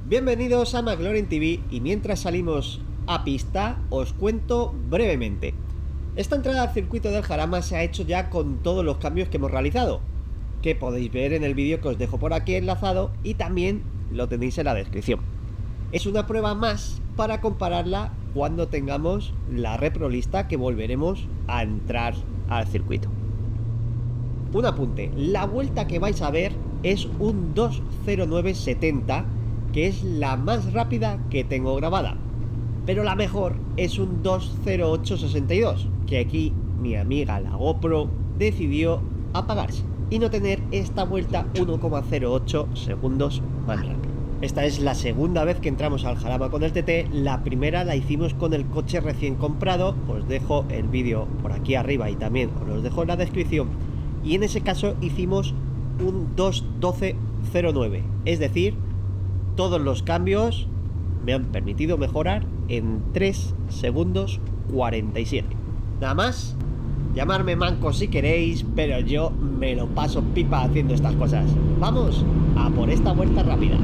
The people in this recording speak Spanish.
Bienvenidos a McLaren TV y mientras salimos a pista os cuento brevemente. Esta entrada al circuito del Jarama se ha hecho ya con todos los cambios que hemos realizado, que podéis ver en el vídeo que os dejo por aquí enlazado y también lo tenéis en la descripción. Es una prueba más para compararla cuando tengamos la repro lista que volveremos a entrar al circuito. Un apunte, la vuelta que vais a ver es un 20970, que es la más rápida que tengo grabada, pero la mejor es un 20862, que aquí mi amiga la GoPro decidió apagarse y no tener esta vuelta 1,08 segundos más rápida. Esta es la segunda vez que entramos al Jarama con el TT. La primera la hicimos con el coche recién comprado, os dejo el vídeo por aquí arriba y también os lo dejo en la descripción, y en ese caso hicimos un 21209, es decir, todos los cambios me han permitido mejorar en 3 segundos 47. Nada más, llamarme manco si queréis, pero yo me lo paso pipa haciendo estas cosas. Vamos a por esta vuelta rápida.